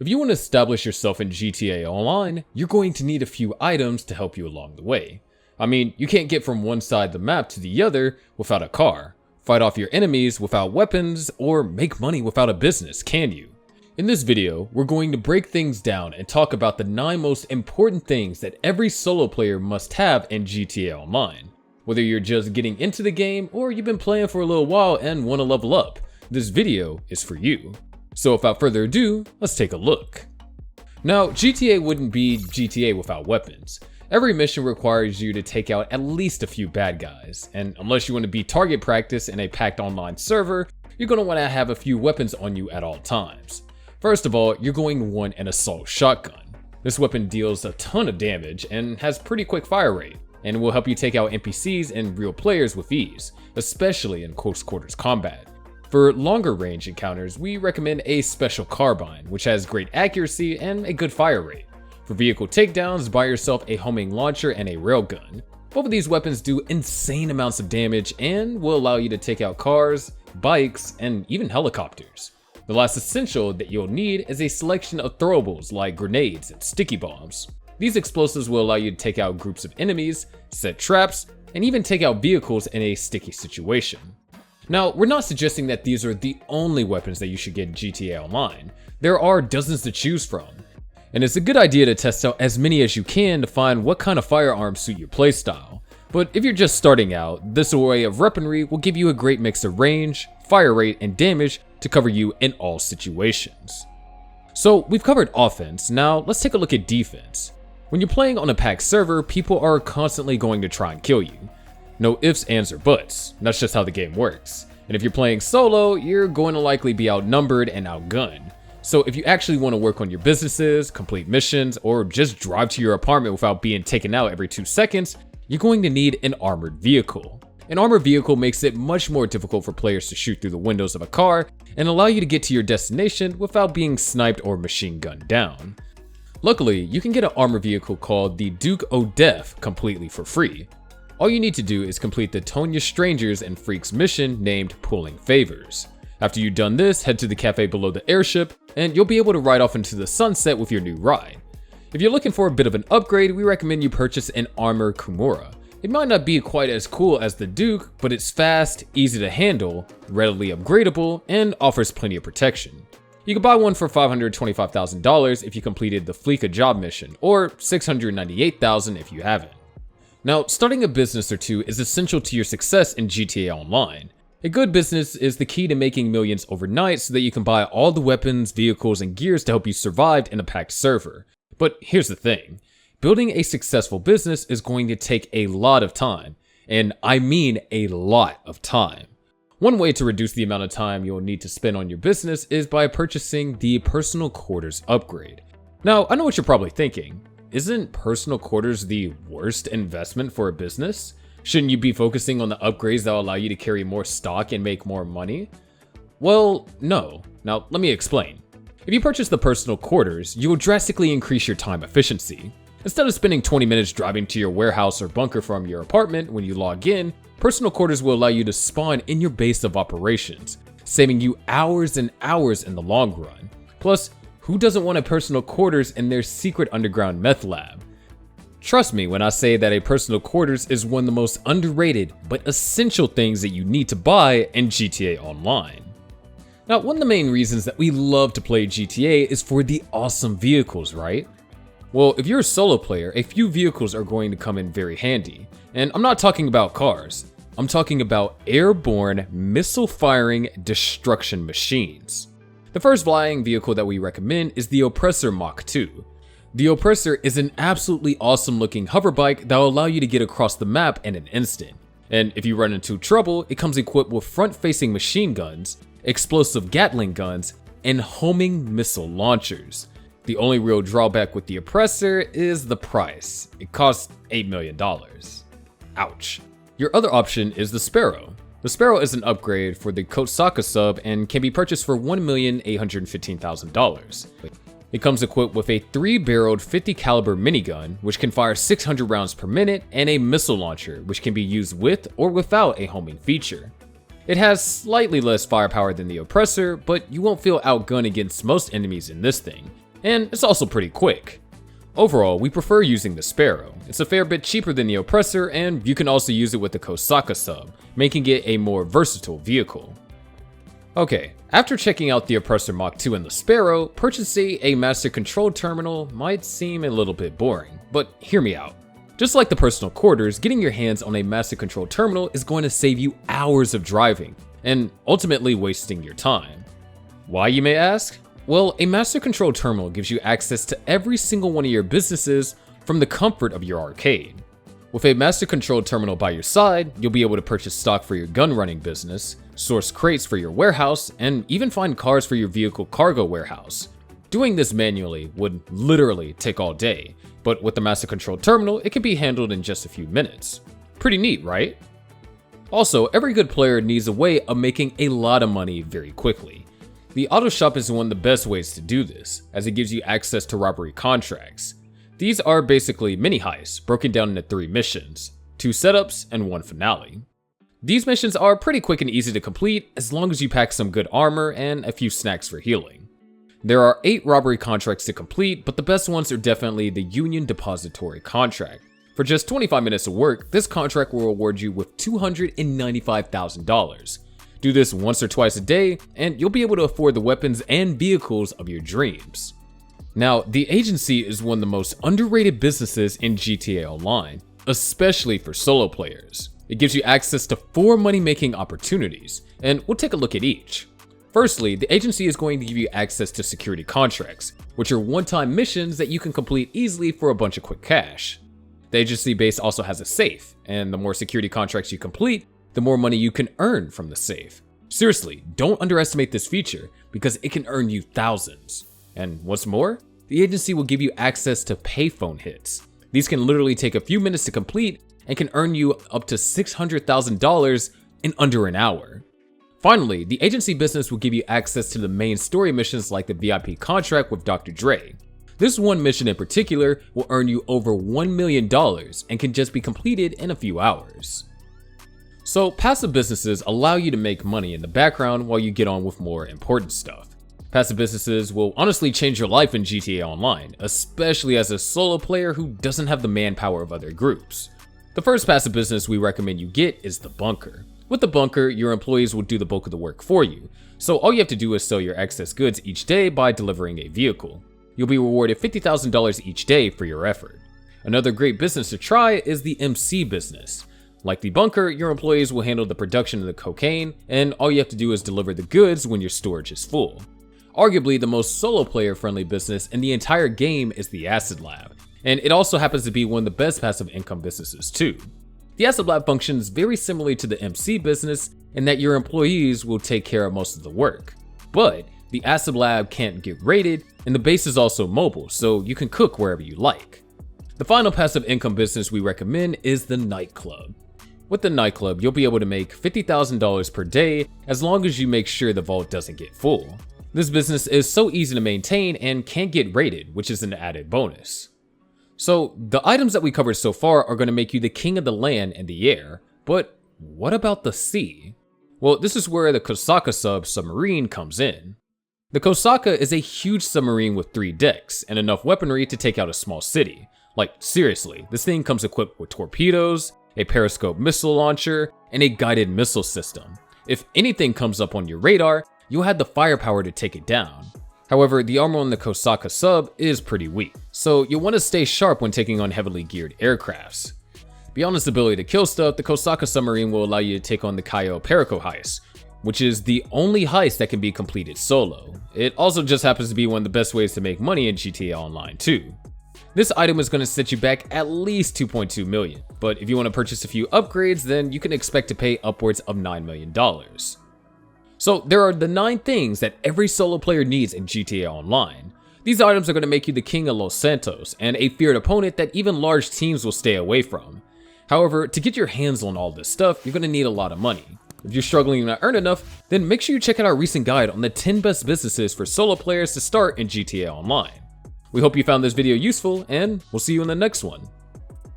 If you want to establish yourself in GTA Online, you're going to need a few items to help you along the way. I mean, you can't get from one side of the map to the other without a car, fight off your enemies without weapons, or make money without a business, can you? In this video, we're going to break things down and talk about the 9 most important things that every solo player must have in GTA Online. Whether you're just getting into the game or you've been playing for a little while and want to level up, this video is for you. So without further ado, let's take a look. Now, GTA wouldn't be GTA without weapons. Every mission requires you to take out at least a few bad guys, and unless you want to be target practice in a packed online server, you're going to want to have a few weapons on you at all times. First of all, you're going to want an assault shotgun. This weapon deals a ton of damage and has pretty quick fire rate, and will help you take out NPCs and real players with ease, especially in close quarters combat. For longer range encounters, we recommend a special carbine, which has great accuracy and a good fire rate. For vehicle takedowns, buy yourself a homing launcher and a railgun. Both of these weapons do insane amounts of damage and will allow you to take out cars, bikes, and even helicopters. The last essential that you'll need is a selection of throwables like grenades and sticky bombs. These explosives will allow you to take out groups of enemies, set traps, and even take out vehicles in a sticky situation. Now, we're not suggesting that these are the only weapons that you should get in GTA Online. There are dozens to choose from, and it's a good idea to test out as many as you can to find what kind of firearms suit your playstyle. But if you're just starting out, this array of weaponry will give you a great mix of range, fire rate, and damage to cover you in all situations. So we've covered offense, now let's take a look at defense. When you're playing on a packed server, people are constantly going to try and kill you. No ifs, ands, or buts. That's just how the game works. And if you're playing solo, you're going to likely be outnumbered and outgunned. So if you actually want to work on your businesses, complete missions, or just drive to your apartment without being taken out every 2 seconds, you're going to need an armored vehicle. An armored vehicle makes it much more difficult for players to shoot through the windows of a car and allow you to get to your destination without being sniped or machine gunned down. Luckily, you can get an armored vehicle called the Duke o' Death completely for free. All you need to do is complete the Tonya Strangers and Freaks mission named Pulling Favors. After you've done this, head to the cafe below the airship, and you'll be able to ride off into the sunset with your new ride. If you're looking for a bit of an upgrade, we recommend you purchase an Armor Kimura. It might not be quite as cool as the Duke, but it's fast, easy to handle, readily upgradable, and offers plenty of protection. You can buy one for $525,000 if you completed the Fleeka job mission, or $698,000 if you haven't. Now, starting a business or two is essential to your success in GTA Online. A good business is the key to making millions overnight so that you can buy all the weapons, vehicles, and gears to help you survive in a packed server. But here's the thing, building a successful business is going to take a lot of time, and I mean a lot of time. One way to reduce the amount of time you'll need to spend on your business is by purchasing the Personal Quarters upgrade. Now, I know what you're probably thinking. Isn't personal quarters the worst investment for a business? Shouldn't you be focusing on the upgrades that will allow you to carry more stock and make more money? Well, no. Now, let me explain. If you purchase the personal quarters, you will drastically increase your time efficiency. Instead of spending 20 minutes driving to your warehouse or bunker from your apartment when you log in, personal quarters will allow you to spawn in your base of operations, saving you hours and hours in the long run. Plus, who doesn't want a personal quarters in their secret underground meth lab? Trust me when I say that a personal quarters is one of the most underrated but essential things that you need to buy in GTA Online. Now, one of the main reasons that we love to play GTA is for the awesome vehicles, right? Well, if you're a solo player, a few vehicles are going to come in very handy. And I'm not talking about cars. I'm talking about airborne, missile-firing destruction machines. The first flying vehicle that we recommend is the Oppressor Mach 2. The Oppressor is an absolutely awesome looking hover bike that will allow you to get across the map in an instant. And if you run into trouble, it comes equipped with front-facing machine guns, explosive Gatling guns, and homing missile launchers. The only real drawback with the Oppressor is the price. It costs $8 million. Ouch. Your other option is the Sparrow. The Sparrow is an upgrade for the Kosaka Sub and can be purchased for $1,815,000. It comes equipped with a 3-barreled 50 caliber minigun, which can fire 600 rounds per minute, and a missile launcher, which can be used with or without a homing feature. It has slightly less firepower than the Oppressor, but you won't feel outgunned against most enemies in this thing. and it's also pretty quick. Overall, we prefer using the Sparrow. It's a fair bit cheaper than the Oppressor, and you can also use it with the Kosaka Sub, making it a more versatile vehicle. Okay, after checking out the Oppressor Mach 2 and the Sparrow, purchasing a Master Control Terminal might seem a little bit boring, but hear me out. Just like the personal quarters, getting your hands on a Master Control Terminal is going to save you hours of driving, and ultimately wasting your time. Why, you may ask? Well, a Master Control Terminal gives you access to every single one of your businesses from the comfort of your arcade. With a Master Control Terminal by your side, you'll be able to purchase stock for your gun running business, source crates for your warehouse, and even find cars for your vehicle cargo warehouse. Doing this manually would literally take all day, but with the Master Control Terminal, it can be handled in just a few minutes. Pretty neat, right? Also, every good player needs a way of making a lot of money very quickly. The auto shop is one of the best ways to do this, as it gives you access to robbery contracts. These are basically mini heists, broken down into 3 missions, 2 setups, and 1 finale. These missions are pretty quick and easy to complete as long as you pack some good armor and a few snacks for healing. There are 8 robbery contracts to complete, but the best ones are definitely the Union Depository contract. For just 25 minutes of work, this contract will reward you with $295,000. Do this once or twice a day, and you'll be able to afford the weapons and vehicles of your dreams. Now, the agency is one of the most underrated businesses in GTA Online, especially for solo players. It gives you access to 4 money-making opportunities, and we'll take a look at each. Firstly, the agency is going to give you access to security contracts, which are one-time missions that you can complete easily for a bunch of quick cash. The agency base also has a safe, and the more security contracts you complete, the more money you can earn from the safe. Seriously, don't underestimate this feature because it can earn you thousands. And what's more, the agency will give you access to payphone hits. These can literally take a few minutes to complete and can earn you up to $600,000 in under an hour. Finally, the agency business will give you access to the main story missions like the VIP contract with Dr. Dre. This one mission in particular will earn you over $1 million and can just be completed in a few hours. So passive businesses allow you to make money in the background while you get on with more important stuff. Passive businesses will honestly change your life in GTA Online, especially as a solo player who doesn't have the manpower of other groups. The first passive business we recommend you get is the bunker. With the bunker, your employees will do the bulk of the work for you, so all you have to do is sell your excess goods each day by delivering a vehicle. You'll be rewarded $50,000 each day for your effort. Another great business to try is the MC business. Like the bunker, your employees will handle the production of the cocaine, and all you have to do is deliver the goods when your storage is full. Arguably, the most solo player friendly business in the entire game is the Acid Lab, and it also happens to be one of the best passive income businesses too. The Acid Lab functions very similarly to the MC business in that your employees will take care of most of the work. But the Acid Lab can't get raided, and the base is also mobile, so you can cook wherever you like. The final passive income business we recommend is the nightclub. With the nightclub, you'll be able to make $50,000 per day as long as you make sure the vault doesn't get full. This business is so easy to maintain and can't get raided, which is an added bonus. So the items that we covered so far are going to make you the king of the land and the air, but what about the sea? Well, this is where the Kosaka Submarine comes in. The Kosaka is a huge submarine with 3 decks and enough weaponry to take out a small city. Like seriously, this thing comes equipped with torpedoes, a periscope missile launcher, and a guided missile system. If anything comes up on your radar, you'll have the firepower to take it down. However, the armor on the Kosaka Sub is pretty weak, so you'll want to stay sharp when taking on heavily geared aircrafts. Beyond its ability to kill stuff, the Kosaka Submarine will allow you to take on the Cayo Perico heist, which is the only heist that can be completed solo. It also just happens to be one of the best ways to make money in GTA Online too. This item is going to set you back at least $2.2 million, but if you want to purchase a few upgrades, then you can expect to pay upwards of $9 million. So there are the 9 things that every solo player needs in GTA Online. These items are going to make you the king of Los Santos and a feared opponent that even large teams will stay away from. However, to get your hands on all this stuff, you're going to need a lot of money. If you're struggling to earn enough, then make sure you check out our recent guide on the 10 best businesses for solo players to start in GTA Online. We hope you found this video useful, and we'll see you in the next one.